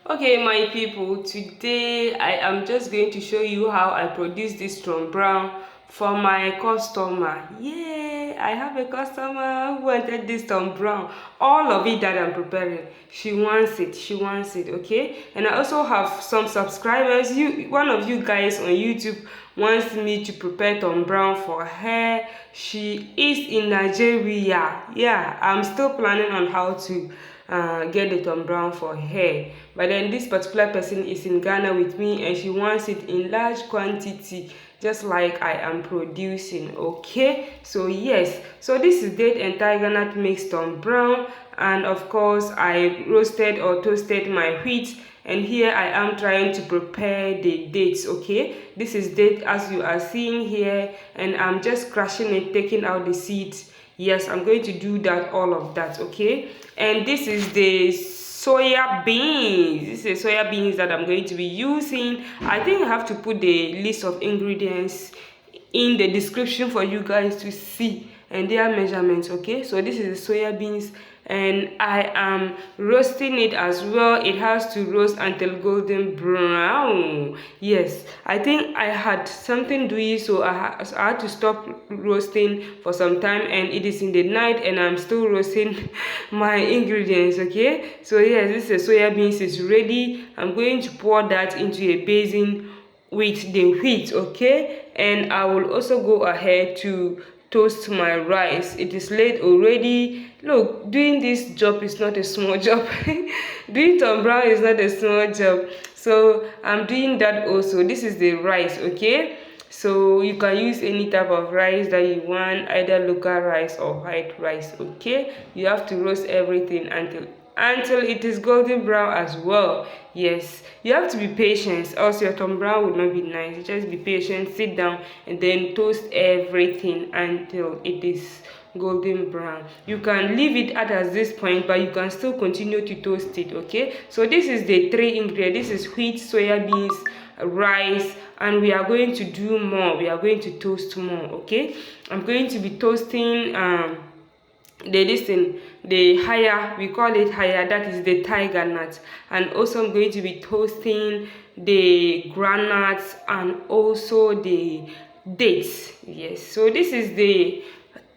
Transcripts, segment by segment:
Okay, my people, today I am just going to show you how I produce this Tom Brown for my customer. Yeah, I have a customer who wanted this Tom Brown. All of it that I'm preparing, she wants it, okay? And I also have some subscribers. One of you guys on YouTube wants me to prepare Tom Brown for her. She is in Nigeria. Yeah, I'm still planning on how to get the Tom Brown for her. But then this particular person is in Ghana with me and she wants it in large quantity, just like I am producing. Okay, so yes, so this is date and tiger nut mixed Tom Brown, and of course I roasted or toasted my wheat, and here I am trying to prepare the dates. Okay, this is date as you are seeing here, and I'm just crushing it, taking out the seeds. Yes, I'm going to do that, all of that. Okay, and this is the soya beans. This is soya beans that I'm going to be using. I think I have to put the list of ingredients in the description for you guys to see and their measurements. Okay, so this is the soya beans and I am roasting it as well. It has to roast until golden brown. Yes, I think I had something doing, so I had to stop roasting for some time, and it is in the night and I'm still roasting my ingredients. Okay, so yes, this is soya beans is ready. I'm going to pour that into a basin with the wheat. Okay, and I will also go ahead to toast my rice. It is late already. Look, doing this job is not a small job. Doing Tom Brown is not a small job, so I'm doing that also. This is the rice. Okay, so you can use any type of rice that you want, either local rice or white rice. Okay, you have to roast everything until it is golden brown as well. Yes, you have to be patient, else your Tom Brown will not be nice. Just be patient, sit down, and then toast everything until it is golden brown. You can leave it at this point, but you can still continue to toast it. Okay, so this is the three ingredients. This is wheat, soya beans, rice, and we are going to do more. We are going to toast more. Okay, I'm going to be toasting the higher, we call it higher, that is the tiger nut. And also I'm going to be toasting the groundnuts and also the dates. Yes, so this is the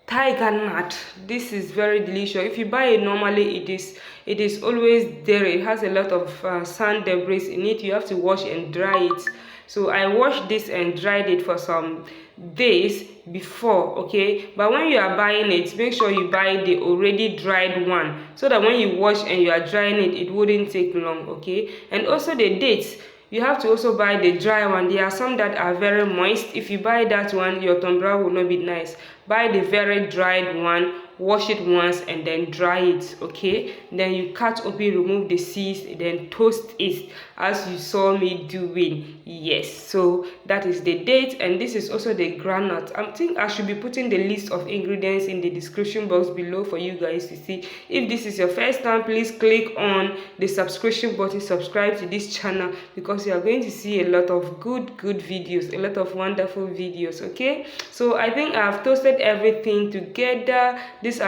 tiger nut. This is very delicious. If you buy it normally, it is always there. It has a lot of sand debris in it. You have to wash and dry it. So I washed this and dried it for some days before. Okay, but when you are buying it, make sure you buy the already dried one, so that when you wash and you are drying it, it wouldn't take long. Okay, and also the dates, you have to also buy the dry one. There are some that are very moist. If you buy that one, your Tom Brown will not be nice. Buy the very dried one, wash it once and then dry it. Okay, then you cut open, remove the seeds, then toast it as you saw me doing. Yes, so that is the date, and this is also the groundnut. I think I should be putting the list of ingredients in the description box below for you guys to see. If this is your first time, please click on the subscription button, subscribe to this channel, because you are going to see a lot of good videos, a lot of wonderful videos. Okay, so I think I have toasted everything together. This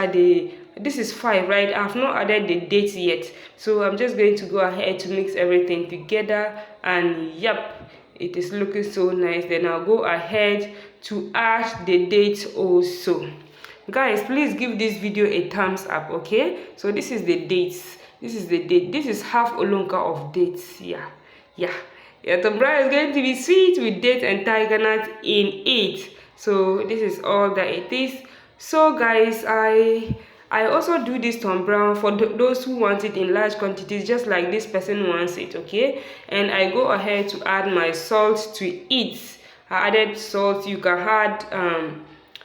is 5, right? I have not added the dates yet, so I'm just going to go ahead to mix everything together, and yep, it is looking so nice. Then I'll go ahead to add the dates also. Guys, please give this video a thumbs up. Okay, so this is the dates. This is the date. This is half olonka of dates. Yeah, Tom Brown is going to be sweet with date and tiger nut in it. So this is all that it is. So guys, I also do this Tom Brown for those who want it in large quantities, just like this person wants it. Okay, and I go ahead to add my salt to it. I added salt. You can add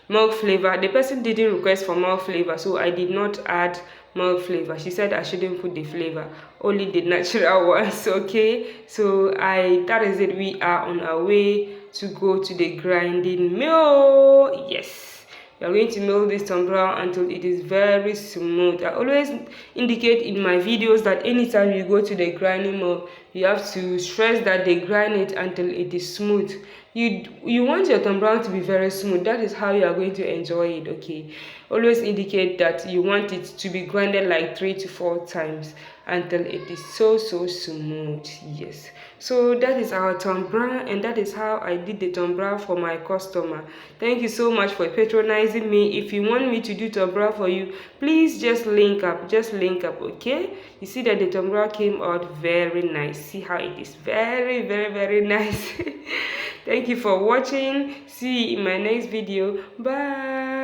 milk flavor. The person didn't request for milk flavor, so I did not add milk flavor. She said I shouldn't put the flavor, only the natural ones. Okay, so that is it. We are on our way to go to the grinding mill. Yes, we are going to mill this Tom Brown until it is very smooth. I always indicate in my videos that anytime you go to the grinding mill, you have to stress that they grind it until it is smooth. You want your Tom Brown to be very smooth. That is how you are going to enjoy it. Okay, always indicate that you want it to be grinded like 3 to 4 times. until it is so smooth. Yes, so that is our tumbra, and that is how I did the tumbra for my customer. Thank you so much for patronizing me. If you want me to do tumbra for you, please just link up, okay? You see that the tumbra came out very nice. See how it is very nice. Thank you for watching. See you in my next video. Bye.